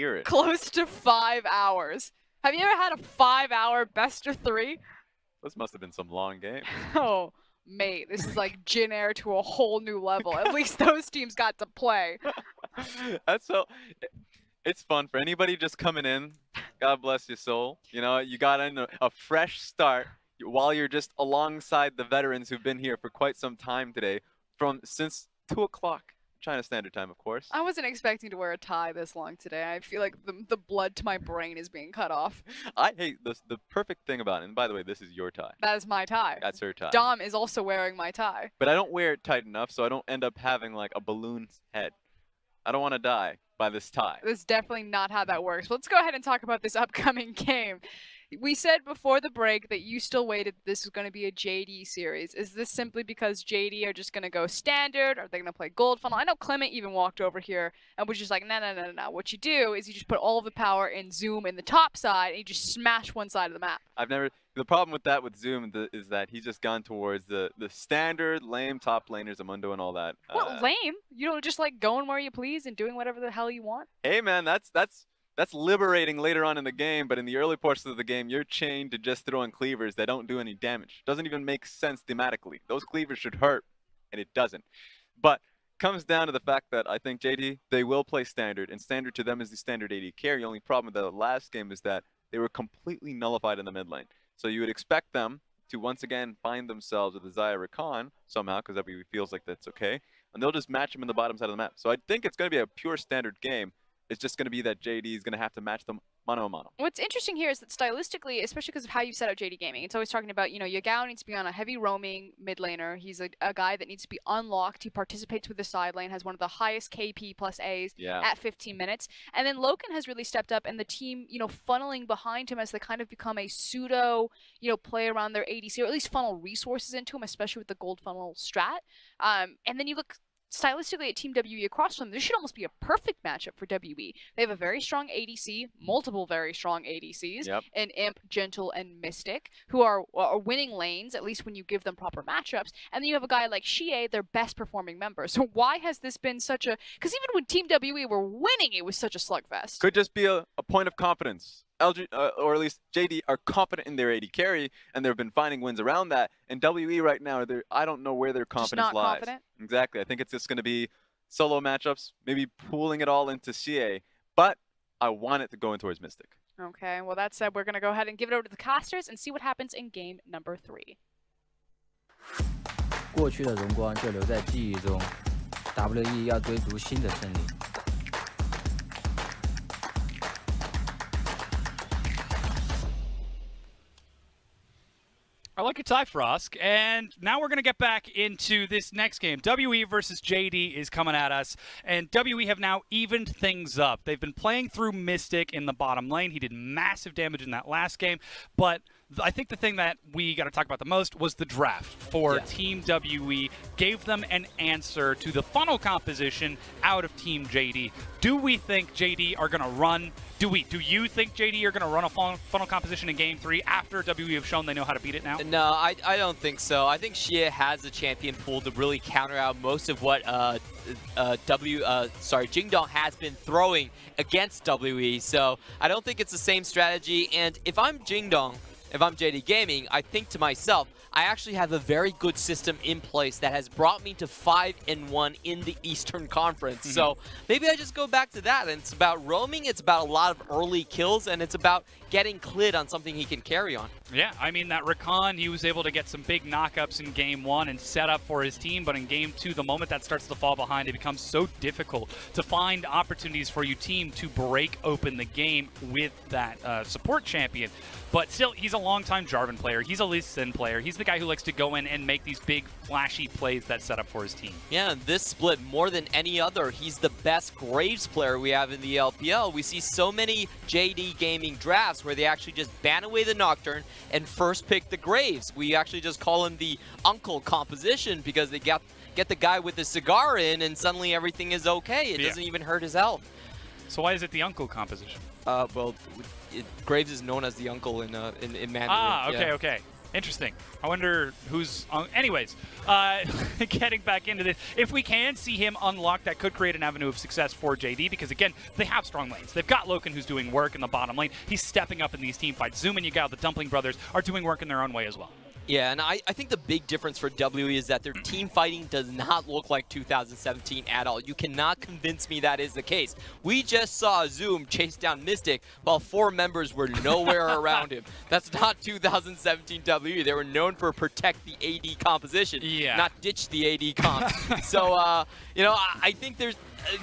hear it. Close to 5 hours. Have you ever had a 5-hour best of 3? Those must have been some long games. Oh, mate, this is like Jin Air to a whole new level. At least those teams got to play. That's so. It's fun for anybody just coming in. God bless your soul. You know, you got in a fresh start while you're just alongside the veterans who've been here for quite some time today, since 2 o'clock. China Standard Time, of course. I wasn't expecting to wear a tie this long today. I feel like the blood to my brain is being cut off. I hate this. The perfect thing about it, and by the way, this is your tie. That is my tie. That's her tie. Dom is also wearing my tie. But I don't wear it tight enough, so I don't end up having like a balloon's head. I don't want to die by this tie. That's definitely not how that works. Let's go ahead and talk about this upcoming game. We said before the break that you still waited this was going to be a JD series. Is this simply because JD are just going to go standard? Are they going to play gold funnel? I know Clement even walked over here and was just like, no. What you do is you just put all of the power in Zoom in the top side and you just smash one side of the map. The problem with that with Zoom is that he's just gone towards the standard lame top laners, Amundo and all that. Well, lame? You don't just like going where you please and doing whatever the hell you want? Hey man, that's liberating later on in the game, but in the early portions of the game, you're chained to just throwing cleavers that don't do any damage. Doesn't even make sense thematically. Those cleavers should hurt, and it doesn't. But comes down to the fact that I think JD, they will play standard, and standard to them is the standard AD carry. The only problem with the last game is that they were completely nullified in the mid lane. So you would expect them to once again find themselves with a Xayah Rakan somehow, because that feels like that's okay, and they'll just match them in the bottom side of the map. So I think it's going to be a pure standard game. It's just going to be that JD is going to have to match them mano a mano. What's interesting here is that stylistically, especially because of how you set up JD Gaming, it's always talking about, Yagao needs to be on a heavy roaming mid laner. He's a guy that needs to be unlocked. He participates with the side lane, has one of the highest KP plus A's at 15 minutes. And then Loken has really stepped up, and the team, funneling behind him as they kind of become a pseudo, play around their ADC, or at least funnel resources into him, especially with the gold funnel strat. And then you look stylistically at Team WE across from them, this should almost be a perfect matchup for WE. They have a very strong ADC, multiple very strong ADCs, and Imp, Gentle, and Mystic, who are winning lanes, at least when you give them proper matchups. And then you have a guy like Xie, their best performing member. So why has this been such a... Because even when Team WE were winning, it was such a slugfest. Could just be a point of confidence. LG, or at least JD, are confident in their AD carry, and they've been finding wins around that. And WE right now, I don't know where their confidence just not lies. Confident? Exactly. I think it's just going to be solo matchups, maybe pooling it all into CA. But I want it to go in towards Mystic. Okay, well that said, we're going to go ahead and give it over to the casters and see what happens in game number 3. 过去的荣光就留在记忆中 ，WE 要追逐新的胜利。 I like your tie, Frosk. And now we're going to get back into this next game. WE versus JD is coming at us. And WE have now evened things up. They've been playing through Mystic in the bottom lane. He did massive damage in that last game. But I think the thing that we got to talk about the most was the draft for Team WE. Gave them an answer to the funnel composition out of Team JD. Do we think JD are going to run? Do you think JD are going to run a funnel composition in Game 3 after WE have shown they know how to beat it now? No, I don't think so. I think Xie has the champion pool to really counter out most of what Jingdong has been throwing against WE. So I don't think it's the same strategy. And if I'm Jingdong, if I'm JD Gaming, I think to myself, I actually have a very good system in place that has brought me to 5-1 in the Eastern Conference. So maybe I just go back to that. And it's about roaming, it's about a lot of early kills, and it's about getting Clid on something he can carry on. Yeah, I mean, that Rakan, he was able to get some big knockups in Game 1 and set up for his team, but in Game 2, the moment that starts to fall behind, it becomes so difficult to find opportunities for your team to break open the game with that support champion. But still, he's a longtime Jarvan player. He's a Lee Sin player. He's the guy who likes to go in and make these big, flashy plays that set up for his team. Yeah, and this split, more than any other, he's the best Graves player we have in the LPL. We see so many JD Gaming drafts where they actually just ban away the Nocturne and first pick the Graves. We actually just call him the uncle composition because they get the guy with the cigar in and suddenly everything is okay. It doesn't even hurt his health. So why is it the uncle composition? Well, Graves is known as the uncle in Mandarin. Ah, okay, okay. Interesting. I wonder who's on. Anyways, getting back into this, if we can see him unlock, that could create an avenue of success for JD, because again, they have strong lanes. They've got Loken, who's doing work in the bottom lane. He's stepping up in these team fights. Zoom and Yagao, the Dumpling brothers, are doing work in their own way as well. Yeah, and I think the big difference for WE is that their team fighting does not look like 2017 at all. You cannot convince me that is the case. We just saw Zoom chase down Mystic while 4 members were nowhere around him. That's not 2017 WE. They were known for protect the AD composition, not ditch the AD comp. So, you know, I think there's...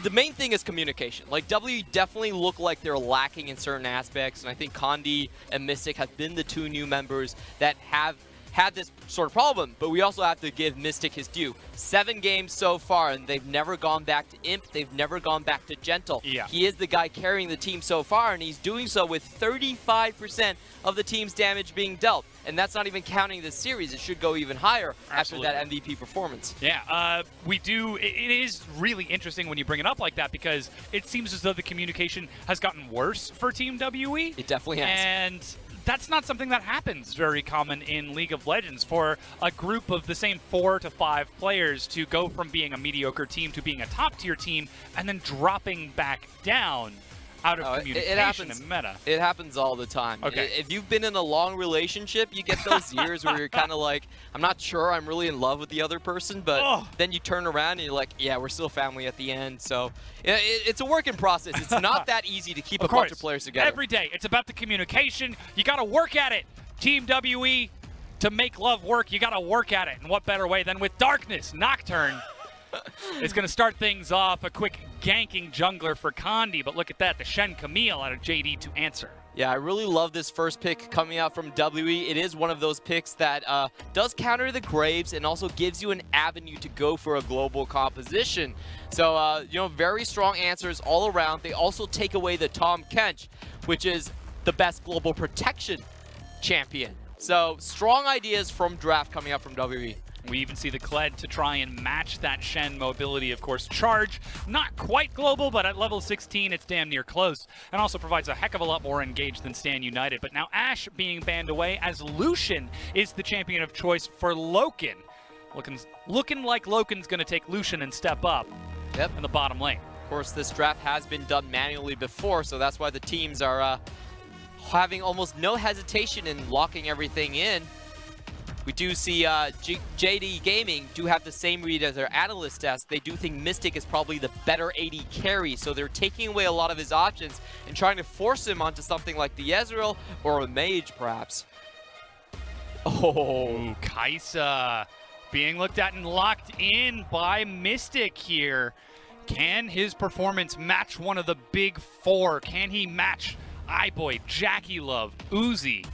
the main thing is communication. Like, W definitely look like they're lacking in certain aspects, and I think Condi and Mystic have been the 2 new members that have had this sort of problem, but we also have to give Mystic his due. 7 games so far, and they've never gone back to Imp, they've never gone back to Gentle. Yeah. He is the guy carrying the team so far, and he's doing so with 35% of the team's damage being dealt. And that's not even counting the series. It should go even higher after that MVP performance. Yeah, we do. It is really interesting when you bring it up like that, because it seems as though the communication has gotten worse for Team WE. It definitely has. And that's not something that happens very common in League of Legends, for a group of the same 4 to 5 players to go from being a mediocre team to being a top-tier team and then dropping back down out of communication and meta. It happens all the time. Okay. If you've been in a long relationship, you get those years where you're kind of like, I'm not sure I'm really in love with the other person, but then you turn around and you're like, yeah, we're still family at the end. So it's a working process. It's not that easy to keep a bunch of players together. Every day, it's about the communication. You got to work at it. Team WE, to make love work, you got to work at it. And what better way than with Darkness? Nocturne is going to start things off. A quick ganking jungler for Condi, but look at that, the Shen Camille out of JD to answer. Yeah, I really love this first pick coming out from WE. It is one of those picks that does counter the Graves and also gives you an avenue to go for a global composition. So, you know, very strong answers all around. They also take away the Tom Kench, which is the best global protection champion. So, strong ideas from draft coming out from WE. We even see the Kled to try and match that Shen mobility, of course. Charge, not quite global, but at level 16, it's damn near close. And also provides a heck of a lot more engaged than Stan United. But now Ashe being banned away, as Lucian is the champion of choice for Loken. Looking like Loken's going to take Lucian and step up in the bottom lane. Of course, this draft has been done manually before, so that's why the teams are having almost no hesitation in locking everything in. We do see JD Gaming do have the same read as their analyst desk. They do think Mystic is probably the better AD carry, so they're taking away a lot of his options and trying to force him onto something like the Ezreal or a Mage, perhaps. Oh, Kaisa being looked at and locked in by Mystic here. Can his performance match one of the big 4? Can he match iBoy, Jackie Love, Uzi?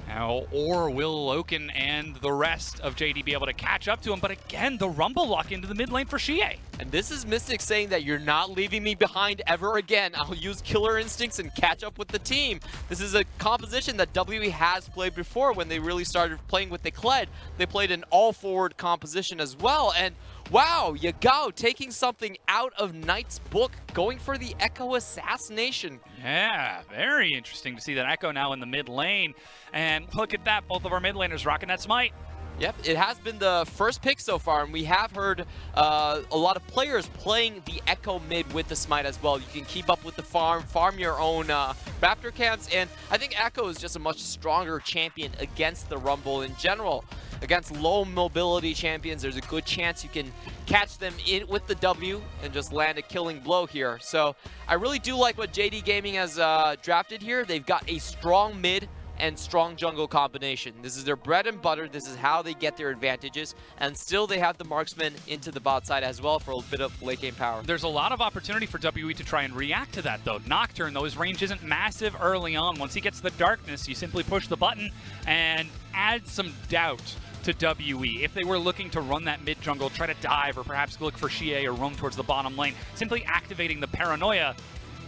Now, or will Loken and the rest of JD be able to catch up to him? But again, the Rumble lock into the mid lane for Xie. And this is Mystic saying that you're not leaving me behind ever again. I'll use killer instincts and catch up with the team. This is a composition that WE has played before when they really started playing with the Kled. They played an all-forward composition as well. And wow, Yagao taking something out of Knight's book, going for the Echo Assassination. Yeah, very interesting to see that Echo now in the mid lane. And look at that, both of our mid laners rocking that smite. Yep, it has been the first pick so far, and we have heard a lot of players playing the Echo mid with the Smite as well. You can keep up with the farm your own Raptor camps, and I think Echo is just a much stronger champion against the Rumble in general. Against low mobility champions, there's a good chance you can catch them in with the W and just land a killing blow here. So I really do like what JD Gaming has drafted here. They've got a strong mid and strong jungle combination. This is their bread and butter. This is how they get their advantages. And still they have the marksman into the bot side as well for a bit of late game power. There's a lot of opportunity for WE to try and react to that though. Nocturne, though, his range isn't massive early on. Once he gets the darkness, you simply push the button and add some doubt to WE. If they were looking to run that mid jungle, try to dive, or perhaps look for Xie or roam towards the bottom lane, simply activating the paranoia,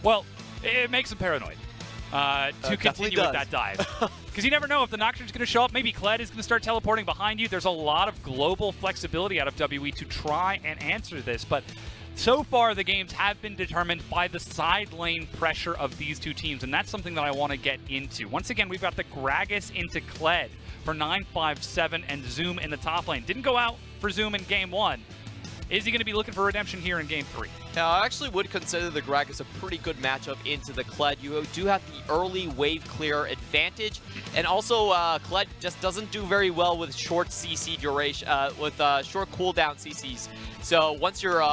well, it makes them paranoid. To continue with that dive. Because you never know if the Nocturne's going to show up. Maybe Kled is going to start teleporting behind you. There's a lot of global flexibility out of WE to try and answer this. But So far, the games have been determined by the side lane pressure of these two teams, and that's something that I want to get into. Once again, we've got the Gragas into Kled for 957 and Zoom in the top lane. Didn't go out for Zoom in game 1. Is he going to be looking for redemption here in game 3? Now, I actually would consider the Gragas a pretty good matchup into the Kled. You do have the early wave clear advantage, and also Kled just doesn't do very well with short CC duration, with short cooldown CCs. So once you're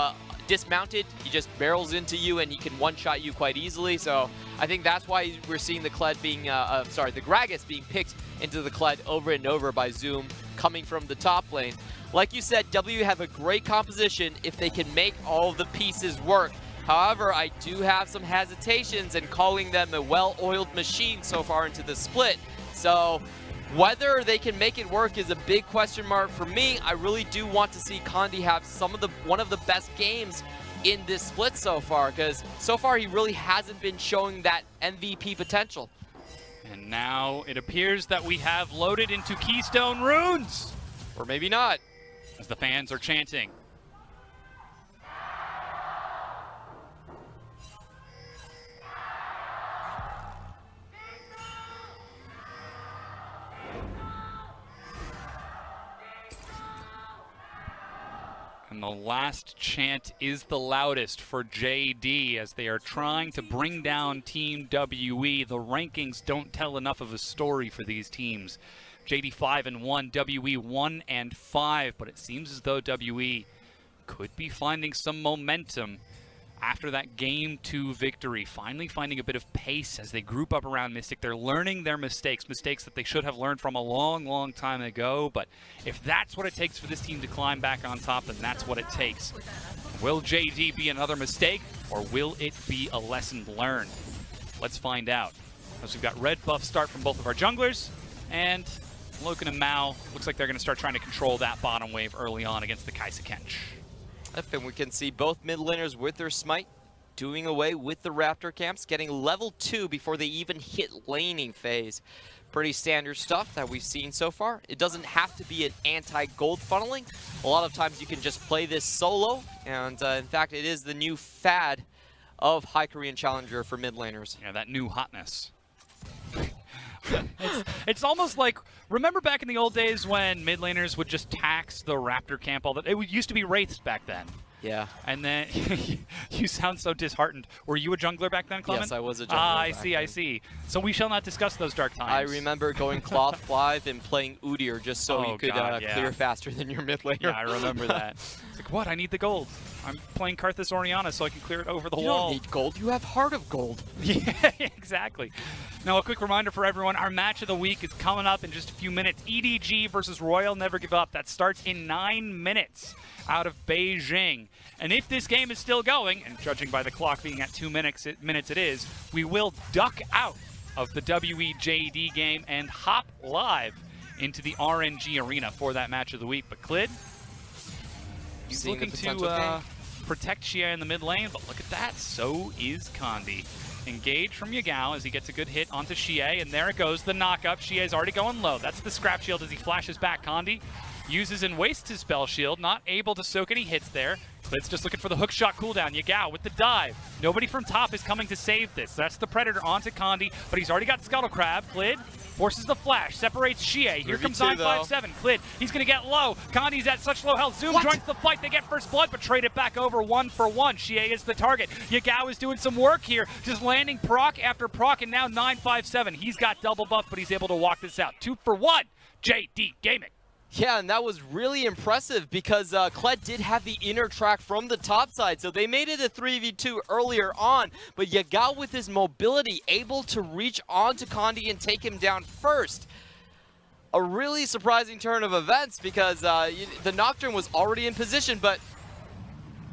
dismounted, he just barrels into you and he can one-shot you quite easily. So I think that's why we're seeing the Kled being, the Gragas being picked into the Kled over and over by Zoom coming from the top lane. Like you said, W have a great composition if they can make all of the pieces work. However, I do have some hesitations in calling them a well-oiled machine so far into the split. So whether they can make it work is a big question mark for me. I really do want to see Condi have one of the best games in this split so far, because so far he really hasn't been showing that MVP potential. And now it appears that we have loaded into Keystone Runes. Or maybe not. As the fans are chanting. And the last chant is the loudest for JD as they are trying to bring down Team WE. The rankings don't tell enough of a story for these teams. JD 5-1, WE 1-5, but it seems as though WE could be finding some momentum after that Game 2 victory, finally finding a bit of pace as they group up around Mystic. They're learning their mistakes that they should have learned from a long, long time ago, but if that's what it takes for this team to climb back on top, then that's what it takes. Will JD be another mistake, or will it be a lesson learned? Let's find out. As we've got red buff start from both of our junglers, and Loken and Mao, looks like they're going to start trying to control that bottom wave early on against the Kaisa Kench. And we can see both mid laners with their smite doing away with the Raptor camps, getting level 2 before they even hit laning phase. Pretty standard stuff that we've seen so far. It doesn't have to be an anti-gold funneling. A lot of times you can just play this solo, and in fact it is the new fad of High Korean Challenger for mid laners. Yeah, that new hotness. It's almost like, remember back in the old days when mid laners would just tax the Raptor camp all the, it used to be Wraiths back then. Yeah. And then, you sound so disheartened. Were you a jungler back then, Clement? Yes, I was a jungler. Ah, I see. So we shall not discuss those dark times. I remember going cloth 5 and playing Udyr just so you could yeah. clear faster than your mid laner. Yeah, I remember that. It's like, what? I need the gold. I'm playing Karthus Orianna so I can clear it over the You wall. don't need gold. You have Heart of Gold. Yeah, exactly. Now, a quick reminder for everyone, our match of the week is coming up in just a few minutes. EDG versus Royal Never Give Up. That starts in 9 minutes out of Beijing. And if this game is still going, and judging by the clock being at 2 minutes it is, we will duck out of the WEJD game and hop live into the RNG arena for that match of the week. But Klid, he's looking to protect Xie in the mid lane, but look at that, so is Condi. Engage from Yagao as he gets a good hit onto Xie, and there it goes, the knock-up. Xie's already going low. That's the scrap shield as he flashes back. Condi uses and wastes his spell shield, not able to soak any hits there. Klid's just looking for the hook shot cooldown. Yagao with the dive. Nobody from top is coming to save this. That's the Predator onto Condi, but he's already got Scuttle Crab. Klid forces the flash, separates Xie. Here comes 957. Klid, he's going to get low. Condi's at such low health. Zoom joins the fight. They get first blood, but trade it back over 1 for 1. Xie is the target. Yagao is doing some work here, just landing proc after proc, and now 957. He's got double buff, but he's able to walk this out. 2 for 1. JD Gaming. Yeah, and that was really impressive because Kled did have the inner track from the top side, so they made it a 3v2 earlier on, but Yagao with his mobility able to reach onto Condi and take him down first. A really surprising turn of events because the Nocturne was already in position, but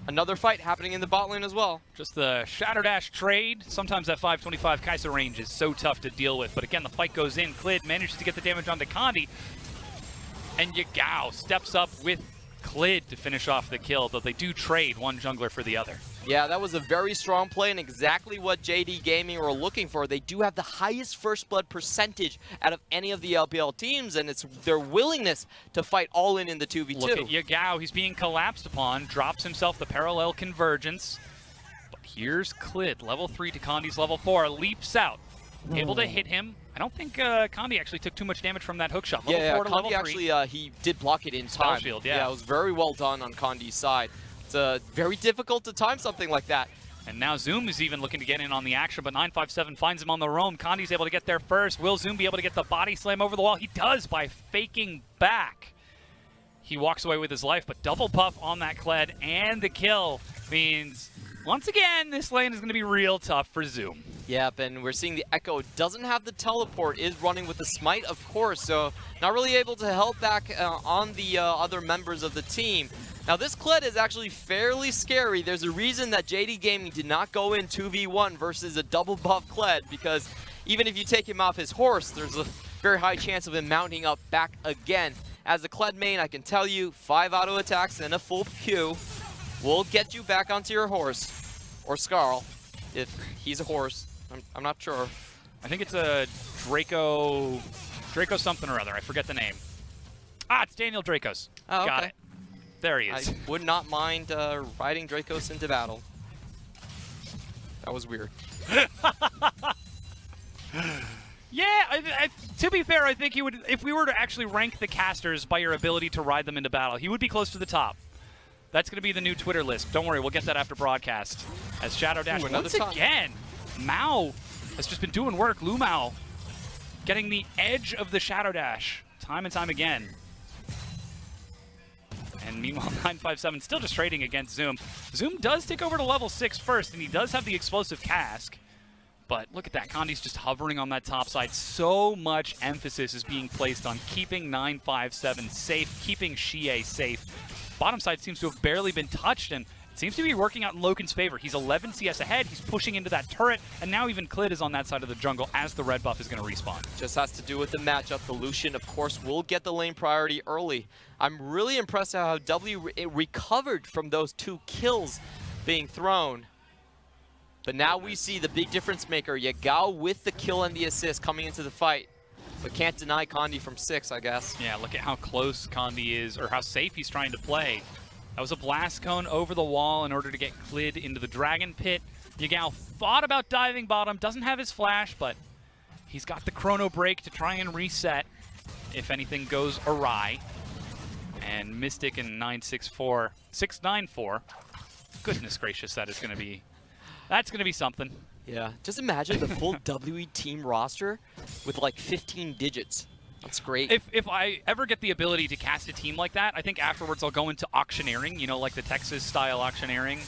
another fight happening in the bot lane as well. Just the Shatter Dash trade. Sometimes that 525 Kai'Sa range is so tough to deal with, but again, the fight goes in. Klid manages to get the damage onto Condi, and Yagao steps up with Klid to finish off the kill, though they do trade one jungler for the other. Yeah, that was a very strong play and exactly what JD Gaming were looking for. They do have the highest first blood percentage out of any of the LPL teams, and it's their willingness to fight all in the 2v2. Look at Yagao. He's being collapsed upon, drops himself the parallel convergence. But here's Klid, level 3 to Condi's level 4, leaps out. Able to hit him. I don't think Condi actually took too much damage from that hook shot. Level 4 to level 3. Actually, he did block it in time. Shield, yeah. It was very well done on Condi's side. It's very difficult to time something like that. And now Zoom is even looking to get in on the action, but 957 finds him on the roam. Condi's able to get there first. Will Zoom be able to get the body slam over the wall? He does by faking back. He walks away with his life, but double buff on that Kled, and the kill means, once again, this lane is going to be real tough for Zoom. Yep, and we're seeing the Echo doesn't have the teleport, is running with the Smite, of course, so not really able to help back on the other members of the team. Now, this Kled is actually fairly scary. There's a reason that JD Gaming did not go in 2v1 versus a double buff Kled, because even if you take him off his horse, there's a very high chance of him mounting up back again. As a Kled main, I can tell you, 5 auto attacks and a full Q will get you back onto your horse, or Skarl, if he's a horse. I'm not sure. I think it's a Draco something or other. I forget the name. Ah, it's Daniel Dracos. Oh, Got okay. it. There he is. I would not mind riding Dracos into battle. That was weird. Yeah, to be fair, I think he would, if we were to actually rank the casters by your ability to ride them into battle, he would be close to the top. That's going to be the new Twitter list. Don't worry, we'll get that after broadcast. As Shadow Dash, once again, Mao has just been doing work. Lu Mao getting the edge of the Shadow Dash time and time again. And meanwhile, 957 still just trading against Zoom. Zoom does take over to level 6 first, and he does have the explosive cask. But look at that, Condi's just hovering on that top side. So much emphasis is being placed on keeping 957 safe, keeping Xie safe. Bottom side seems to have barely been touched, and it seems to be working out in Loken's favor. He's 11 CS ahead, he's pushing into that turret, and now even Klid is on that side of the jungle as the red buff is going to respawn. Just has to do with the matchup. The Lucian, of course, will get the lane priority early. I'm really impressed at how W recovered from those 2 kills being thrown. But now we see the big difference maker, Yagao with the kill and the assist coming into the fight. But can't deny Condi from 6, I guess. Yeah, look at how close Condi is, or how safe he's trying to play. That was a blast cone over the wall in order to get Klid into the Dragon Pit. Yagao thought about diving bottom, doesn't have his flash, but he's got the chrono break to try and reset if anything goes awry. And Mystic and 694. Goodness gracious, that's going to be something. Yeah, just imagine the full WE team roster with like 15 digits. That's great. If I ever get the ability to cast a team like that, I think afterwards I'll go into auctioneering, you know, like the Texas-style auctioneering.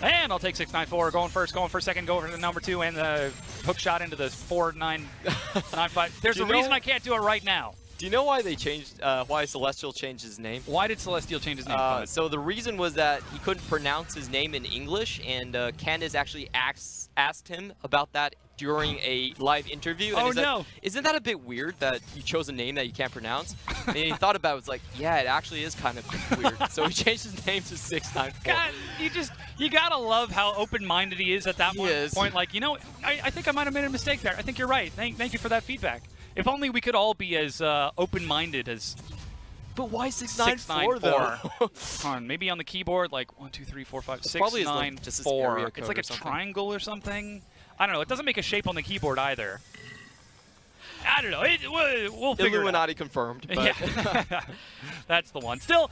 And I'll take 694, going first, going for second, go over to the number 2, and the hook shot into the 4995. There's a reason I can't do it right now. Do you know why they changed, why Celestial changed his name? Why did Celestial change his name? So the reason was that he couldn't pronounce his name in English, and Candace actually asked him about that during a live interview. And no. Like, isn't that a bit weird that you chose a name that you can't pronounce? And he thought about it, was like, yeah, it actually is kind of weird. So he changed his name to 694. God, you gotta love how open-minded he is at that point. Like, you know, I think I might have made a mistake there. I think you're right. Thank you for that feedback. If only we could all be as open-minded as. But why 694 though? Come on, maybe on the keyboard, like 1, 2, 3, 4, 5, 6, probably 9, just his 4. area It's code like a or something. triangle or something. I don't know. It doesn't make a shape on the keyboard either. I don't know. We'll figure Illuminati it out. confirmed. But Yeah, that's the one. Still,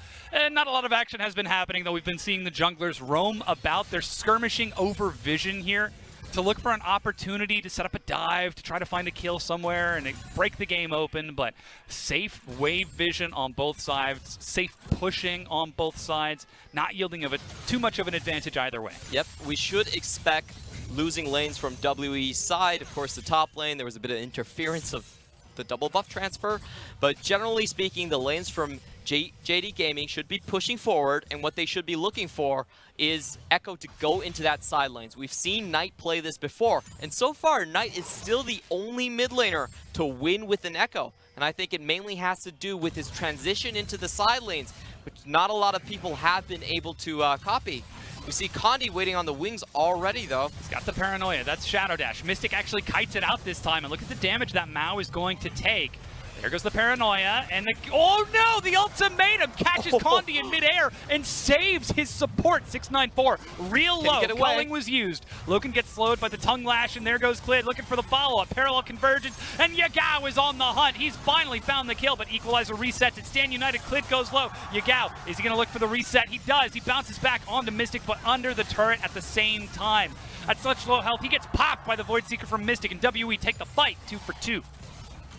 not a lot of action has been happening, though. We've been seeing the junglers roam about. They're skirmishing over vision here to look for an opportunity to set up a dive, to try to find a kill somewhere and break the game open, but safe wave vision on both sides, safe pushing on both sides, not yielding too much of an advantage either way. Yep, we should expect losing lanes from WE's side. Of course, the top lane, there was a bit of interference of the double buff transfer, but generally speaking, the lanes from JD Gaming should be pushing forward, and what they should be looking for is Echo to go into that side lanes. We've seen Knight play this before, and so far, Knight is still the only mid laner to win with an Echo, and I think it mainly has to do with his transition into the side lanes, which not a lot of people have been able to copy. We see Condi waiting on the wings already, though. He's got the Paranoia. That's Shadow Dash. Mystic actually kites it out this time, and look at the damage that Mao is going to take. There goes the Paranoia, and oh no, the Ultimatum catches Condi in midair and saves his support. 694, real low. Culling was used. Logan gets slowed by the Tongue Lash, and there goes Clid looking for the follow-up. Parallel Convergence, and Yagao is on the hunt. He's finally found the kill, but Equalizer resets. It's Stand United. Clid goes low. Yagao, is he going to look for the reset? He does. He bounces back onto Mystic, but under the turret at the same time. At such low health, he gets popped by the Void Seeker from Mystic, and WE take the fight 2 for 2.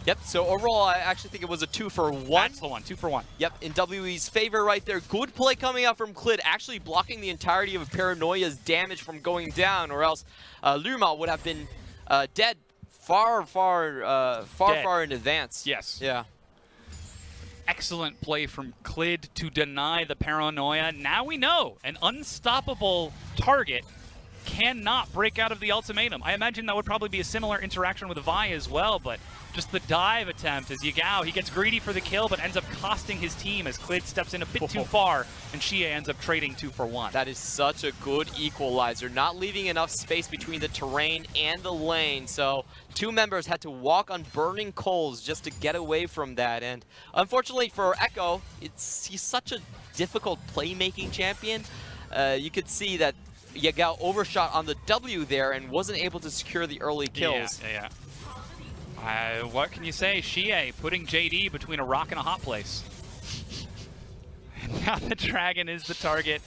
Yep, so overall, I actually think it was a 2 for 1. That's the one, 2 for 1. Yep, in WE's favor right there. Good play coming out from Clid, actually blocking the entirety of Paranoia's damage from going down, or else Lurma would have been dead far in advance. Yes. Yeah. Excellent play from Clid to deny the Paranoia. Now we know an unstoppable target cannot break out of the Ultimatum. I imagine that would probably be a similar interaction with Vi as well, but just the dive attempt as Yagao, he gets greedy for the kill, but ends up costing his team as Clid steps in a bit too far, and Xie ends up trading 2 for 1. That is such a good equalizer, not leaving enough space between the terrain and the lane, so 2 members had to walk on burning coals just to get away from that, and unfortunately for Echo, he's such a difficult playmaking champion. You could see that Yagao overshot on the W there and wasn't able to secure the early kills. Yeah. What can you say? Xie putting JD between a rock and a hot place. And now the Dragon is the target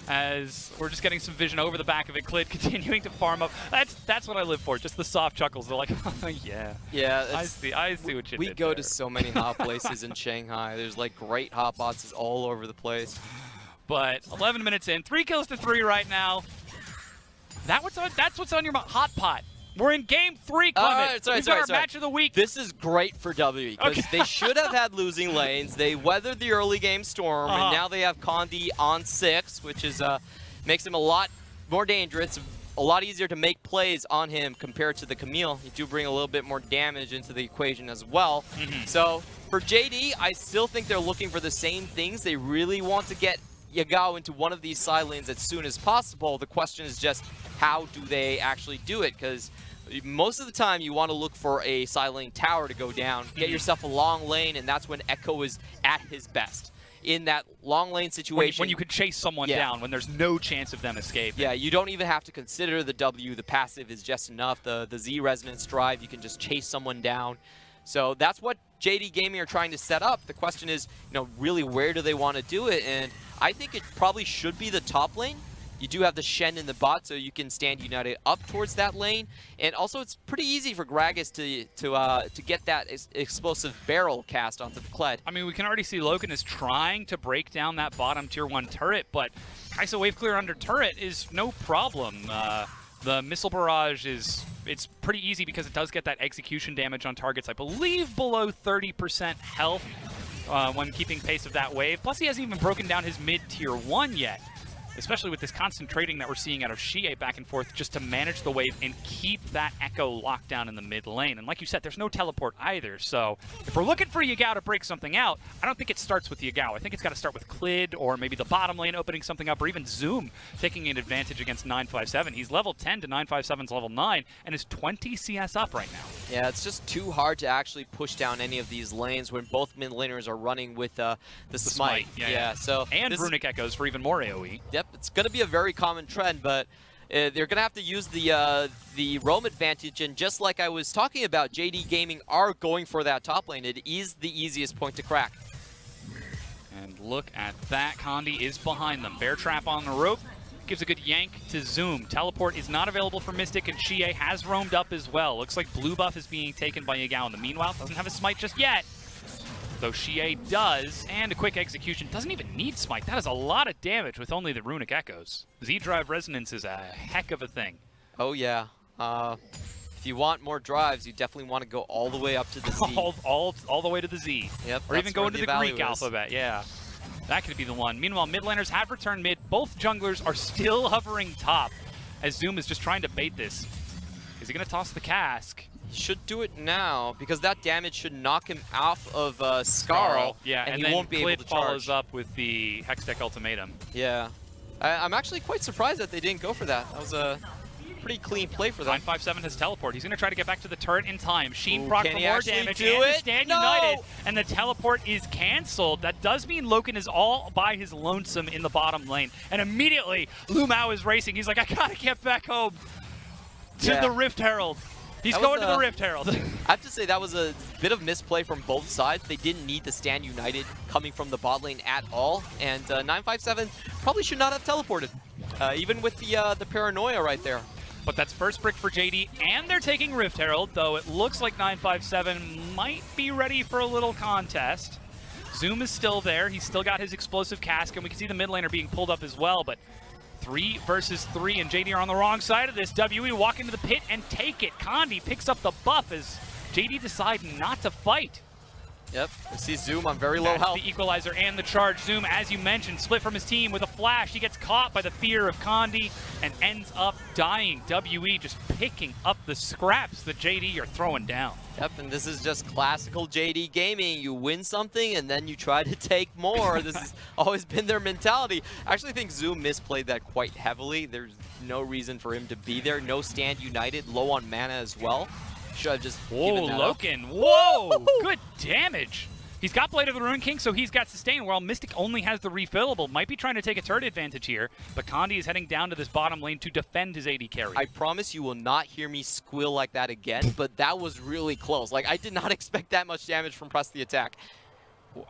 as we're just getting some vision over the back of it. Clid continuing to farm up. That's what I live for, just the soft chuckles. They're like, oh, yeah. Yeah, I see what you did. We go there. to so many hot places in Shanghai. There's like great hot boxes all over the place. But 11 minutes in, 3 kills to 3 right now. That's what's on your hot pot. We're in game 3, Clement. We've got our match of the week. This is great for W because they should have had losing lanes. They weathered the early game storm, and now they have Condi on 6, which is makes him a lot more dangerous, a lot easier to make plays on him compared to the Camille. You do bring a little bit more damage into the equation as well. So for JD, I still think they're looking for the same things. They really want to get Yagao into one of these side lanes as soon as possible. The question is just how do they actually do it, because most of the time you want to look for a side lane tower to go down, get yourself a long lane, and that's when Echo is at his best. In that long lane situation. When you could chase someone down, when there's no chance of them escaping. Yeah, you don't even have to consider the W. The passive is just enough. The Z resonance drive, you can just chase someone down. So that's what JD Gaming are trying to set up. The question is, really where do they want to do it? And I think it probably should be the top lane. You do have the Shen in the bot, so you can stand United up towards that lane. And also, it's pretty easy for Gragas to get that explosive barrel cast onto the Kled. I mean, we can already see Logan is trying to break down that bottom tier 1 turret, but Kai'Sa wave clear under turret is no problem. The missile barrage it's pretty easy because it does get that execution damage on targets, I believe, below 30% health when keeping pace of that wave. Plus, he hasn't even broken down his mid tier 1 yet. Especially with this constant trading that we're seeing out of Xie back and forth just to manage the wave and keep that Echo locked down in the mid lane. And like you said, there's no teleport either. So if we're looking for Yagao to break something out, I don't think it starts with Yagao. I think it's got to start with Clid or maybe the bottom lane opening something up, or even Zoom taking an advantage against 957. He's level 10 to 957's level 9 and is 20 CS up right now. Yeah, it's just too hard to actually push down any of these lanes when both mid laners are running with the smite. Yeah, so and Runic Echoes for even more AoE. Yep, it's going to be a very common trend, but they're going to have to use the roam advantage, and just like I was talking about, JD Gaming are going for that top lane. It is the easiest point to crack. And look at that, Condi is behind them. Bear trap on the rope, gives a good yank to Zoom. Teleport is not available for Mystic, and Xie has roamed up as well. Looks like blue buff is being taken by Yagao in the meanwhile. Doesn't have a smite just yet. Though Xie does, and a quick execution. Doesn't even need smite. That is a lot of damage with only the Runic Echoes. Z-Drive Resonance is a heck of a thing. Oh yeah. If you want more drives, you definitely want to go all the way up to the Z. all the way to the Z. Yep. Or even go into the Greek alphabet, yeah. That could be the one. Meanwhile, mid laners have returned mid. Both junglers are still hovering top as Zoom is just trying to bait this. Is he going to toss the cask? He should do it now, because that damage should knock him off of Scarl, yeah, and he then won't be able to charge. follows up with the Hextech Ultimatum. Yeah. I'm actually quite surprised that they didn't go for that. That was a pretty clean play for them. 957 has teleport. He's going to try to get back to the turret in time. Sheen proc can for he more actually damage do and the it? stand No! united, and the teleport is canceled. That does mean Loken is all by his lonesome in the bottom lane. And immediately, Lumao is racing. He's like, I got to get back home to the Rift Herald. He's That going was to the Rift Herald. I have to say that was a bit of misplay from both sides. They didn't need the stand united coming from the bot lane at all, and 957 probably should not have teleported, even with the paranoia right there. But that's first brick for JD, and they're taking Rift Herald, though it looks like 957 might be ready for a little contest. Zoom is still there. He's still got his explosive cask, and we can see the mid laner being pulled up as well, but 3 versus 3, and JD are on the wrong side of this. WE walk into the pit and take it. Condi picks up the buff as JD decide not to fight. Yep, we see Zoom on very low That's health. the equalizer and the charge. Zoom, as you mentioned, split from his team with a flash. He gets caught by the fear of Condi and ends up dying. WE just picking up the scraps that JD are throwing down. Yep, and this is just classical JD gaming. You win something and then you try to take more. This has always been their mentality. I actually think Zoom misplayed that quite heavily. There's no reason for him to be there. No stand united, low on mana as well. Should have just given that up. Loken. Whoa, good damage. He's got Blade of the Ruin King, so he's got sustain, while Mystic only has the refillable. Might be trying to take a turret advantage here, but Condi is heading down to this bottom lane to defend his AD carry. I promise you will not hear me squeal like that again, but that was really close. Like, I did not expect that much damage from Press the Attack.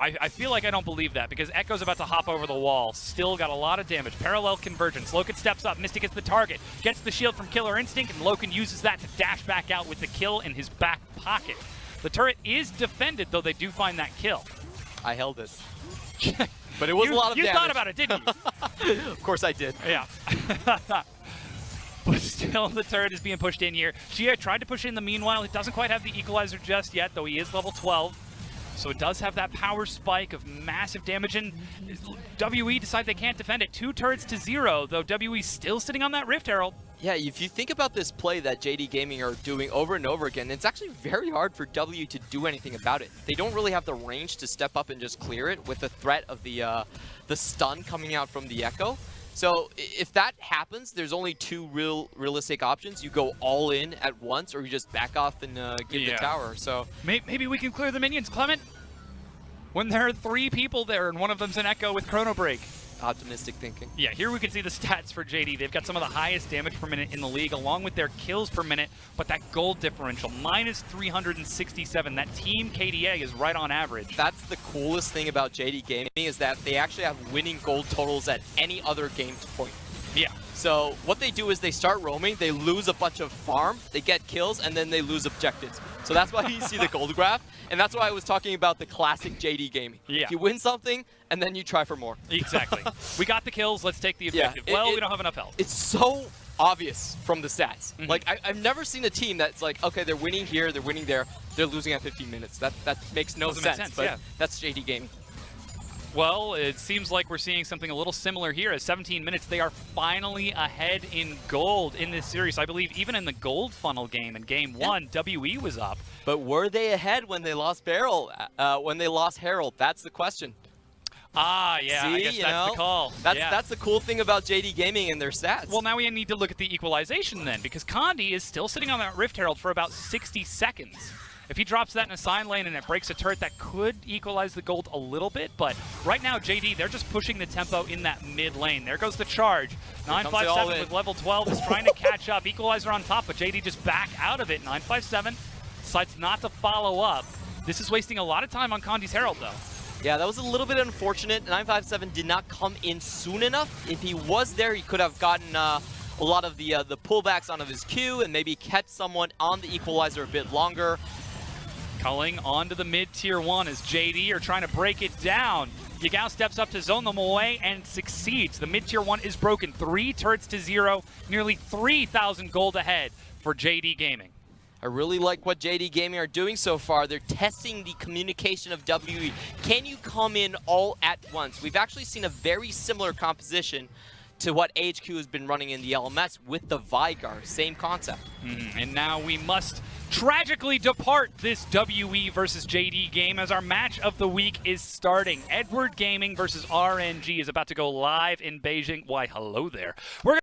I feel like I don't believe that, because Echo's about to hop over the wall. Still got a lot of damage. Parallel convergence. Loken steps up. Mystic gets the target. Gets the shield from Killer Instinct, and Loken uses that to dash back out with the kill in his back pocket. The turret is defended, though they do find that kill. I held it. But it was a lot of damage. You thought about it, didn't you? Of course I did. Yeah. But still, the turret is being pushed in here. Shia tried to push in the meanwhile. It doesn't quite have the equalizer just yet, though he is level 12. So it does have that power spike of massive damage, and WE decide they can't defend it. 2 turrets to 0, though WE's still sitting on that Rift Herald. Yeah, if you think about this play that JD Gaming are doing over and over again, it's actually very hard for W to do anything about it. They don't really have the range to step up and just clear it with the threat of the stun coming out from the Echo. So if that happens, there's only 2 realistic options. You go all in at once, or you just back off and give the tower. So maybe we can clear the minions, Clement. When there are 3 people there, and one of them's an Echo with Chrono Break. optimistic thinking. Yeah, here we can see the stats for JD. They've got some of the highest damage per minute in the league, along with their kills per minute, but that gold differential, minus 367. That team KDA is right on average. That's the coolest thing about JD Gaming, is that they actually have winning gold totals at any other game's point. Yeah. So what they do is they start roaming, they lose a bunch of farm, they get kills, and then they lose objectives. So that's why you see the gold graph, and that's why I was talking about the classic JD Gaming. Yeah. You win something, and then you try for more. Exactly. We got the kills, let's take the objective. Yeah, we don't have enough health. It's so obvious from the stats. Like, I've never seen a team that's like, okay, they're winning here, they're winning there, they're losing at 15 minutes. That makes no Doesn't make sense, sense, but yeah. that's JD Gaming. Well, it seems like we're seeing something a little similar here. At 17 minutes, they are finally ahead in gold in this series. I believe even in the gold funnel game in game 1, WE was up. But were they ahead when they lost when they lost Herald? That's the question. Ah, yeah, See, I guess that's the call. That's the cool thing about JD Gaming and their stats. Well, now we need to look at the equalization then, because Condi is still sitting on that Rift Herald for about 60 seconds. If he drops that in a sign lane and it breaks a turret, that could equalize the gold a little bit, but right now, JD, they're just pushing the tempo in that mid lane. There goes the charge. 957 with level 12 is trying to catch up. Equalizer on top, but JD just back out of it. 957 decides not to follow up. This is wasting a lot of time on Condi's Herald, though. Yeah, that was a little bit unfortunate. 957 did not come in soon enough. If he was there, he could have gotten a lot of the pullbacks onto his Q and maybe kept someone on the equalizer a bit longer. Culling onto the mid-tier 1 as JD are trying to break it down. Yagao steps up to zone them away and succeeds. The mid-tier 1 is broken. 3 turrets to 0. Nearly 3,000 gold ahead for JD Gaming. I really like what JD Gaming are doing so far. They're testing the communication of WE. Can you come in all at once? We've actually seen a very similar composition to what HQ has been running in the LMS with the FLICKR. Same concept. And now we must tragically depart this WE versus JD game as our match of the week is starting. Edward Gaming versus RNG is about to go live in Beijing. Why, hello there. We're